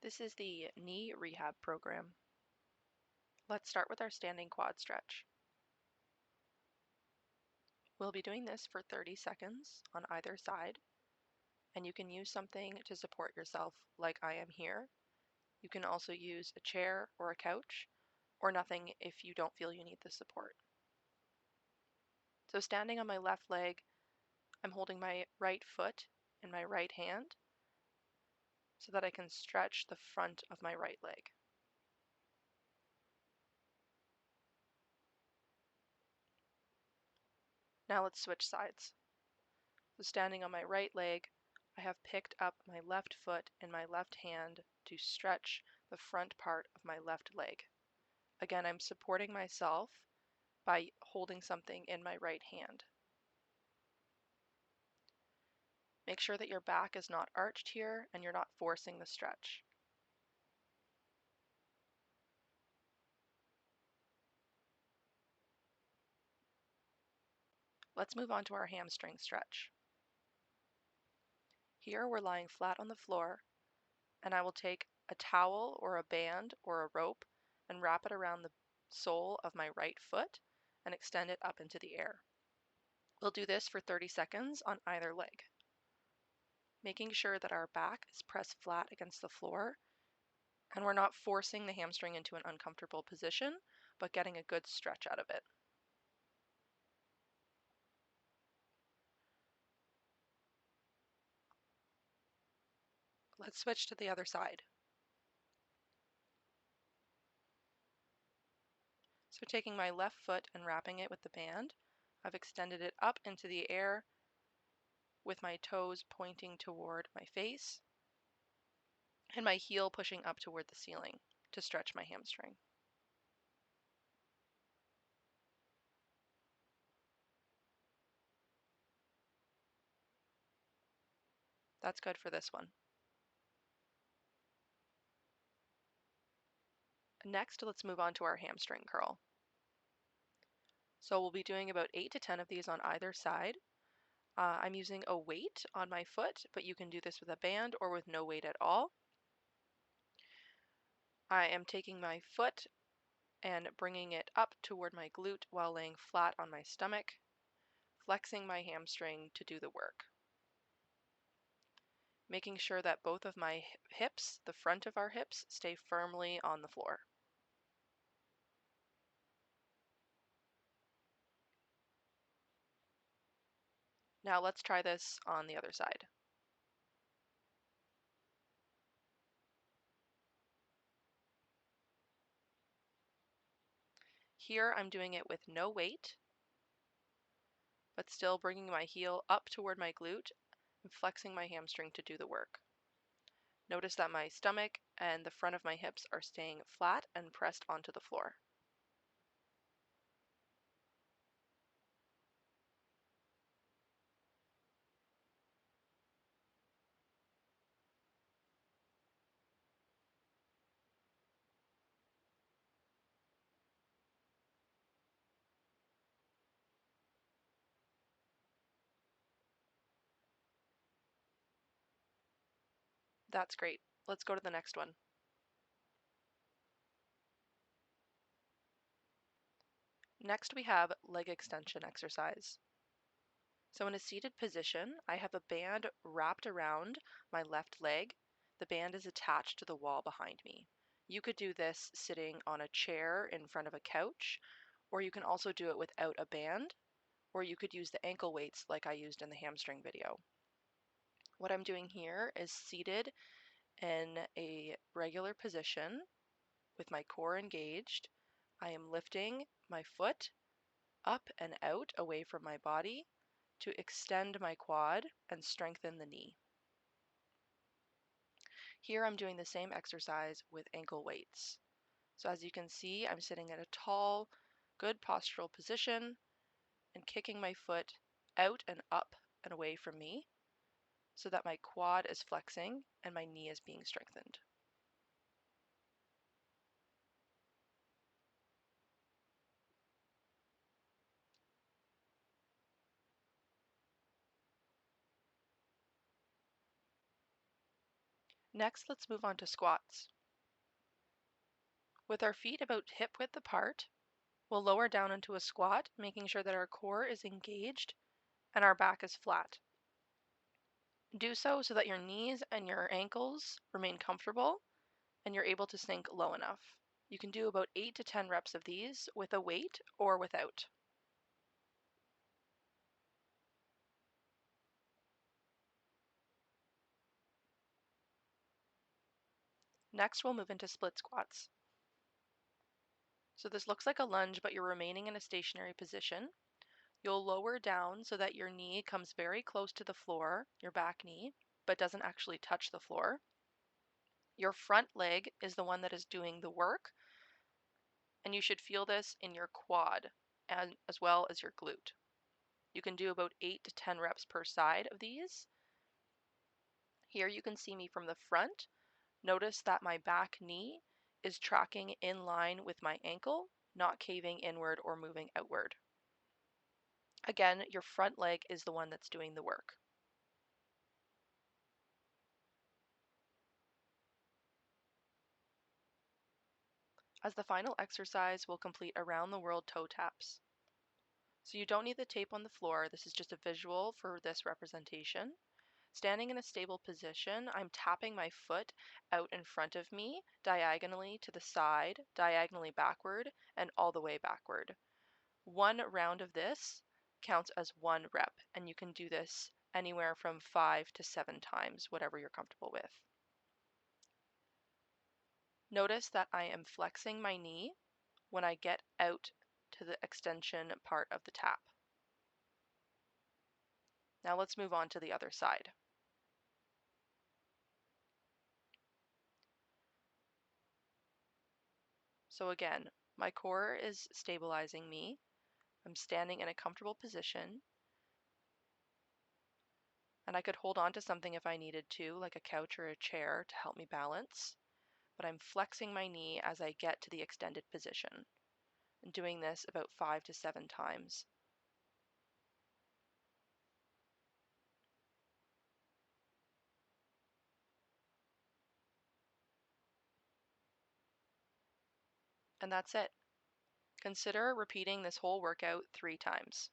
This is the knee rehab program. Let's start with our standing quad stretch. We'll be doing this for 30 seconds on either side, and you can use something to support yourself like I am here. You can also use a chair or a couch, or nothing if you don't feel you need the support. So standing on my left leg, I'm holding my right foot in my right hand so that I can stretch the front of my right leg. Now let's switch sides. So standing on my right leg, I have picked up my left foot in my left hand to stretch the front part of my left leg. Again, I'm supporting myself by holding something in my right hand. Make sure that your back is not arched here and you're not forcing the stretch. Let's move on to our hamstring stretch. Here we're lying flat on the floor, and I will take a towel or a band or a rope and wrap it around the sole of my right foot and extend it up into the air. We'll do this for 30 seconds on either leg, making sure that our back is pressed flat against the floor and we're not forcing the hamstring into an uncomfortable position, but getting a good stretch out of it. Let's switch to the other side. So taking my left foot and wrapping it with the band, I've extended it up into the air with my toes pointing toward my face and my heel pushing up toward the ceiling to stretch my hamstring. That's good for this one. Next, let's move on to our hamstring curl. So we'll be doing about 8 to 10 of these on either side. I'm using a weight on my foot, but you can do this with a band or with no weight at all. I am taking my foot and bringing it up toward my glute while laying flat on my stomach, flexing my hamstring to do the work. Making sure that both of my hips, the front of our hips, stay firmly on the floor. Now let's try this on the other side. Here I'm doing it with no weight, but still bringing my heel up toward my glute and flexing my hamstring to do the work. Notice that my stomach and the front of my hips are staying flat and pressed onto the floor. That's great. Let's go to the next one. Next we have leg extension exercise. So in a seated position, I have a band wrapped around my left leg. The band is attached to the wall behind me. You could do this sitting on a chair in front of a couch, or you can also do it without a band, or you could use the ankle weights like I used in the hamstring video. What I'm doing here is seated in a regular position with my core engaged. I am lifting my foot up and out away from my body to extend my quad and strengthen the knee. Here I'm doing the same exercise with ankle weights. So as you can see, I'm sitting in a tall, good postural position and kicking my foot out and up and away from me so that my quad is flexing and my knee is being strengthened. Next, let's move on to squats. With our feet about hip width apart, we'll lower down into a squat, making sure that our core is engaged and our back is flat. Do so that your knees and your ankles remain comfortable and you're able to sink low enough. You can do about 8 to 10 reps of these with a weight or without. Next, we'll move into split squats. So this looks like a lunge, but you're remaining in a stationary position. You'll lower down so that your knee comes very close to the floor, your back knee, but doesn't actually touch the floor. Your front leg is the one that is doing the work, and you should feel this in your quad and as well as your glute. You can do about 8 to 10 reps per side of these. Here you can see me from the front. Notice that my back knee is tracking in line with my ankle, not caving inward or moving outward. Again, your front leg is the one that's doing the work. As the final exercise, we'll complete around the world toe taps. So you don't need the tape on the floor. This is just a visual for this representation. Standing in a stable position, I'm tapping my foot out in front of me, diagonally to the side, diagonally backward, and all the way backward. One round of this counts as one rep, and you can do this anywhere from 5 to 7 times, whatever you're comfortable with. Notice that I am flexing my knee when I get out to the extension part of the tap. Now let's move on to the other side. So again, my core is stabilizing me. I'm standing in a comfortable position, and I could hold on to something if I needed to, like a couch or a chair to help me balance, but I'm flexing my knee as I get to the extended position, and doing this about 5 to 7 times. And that's it. Consider repeating this whole workout 3 times.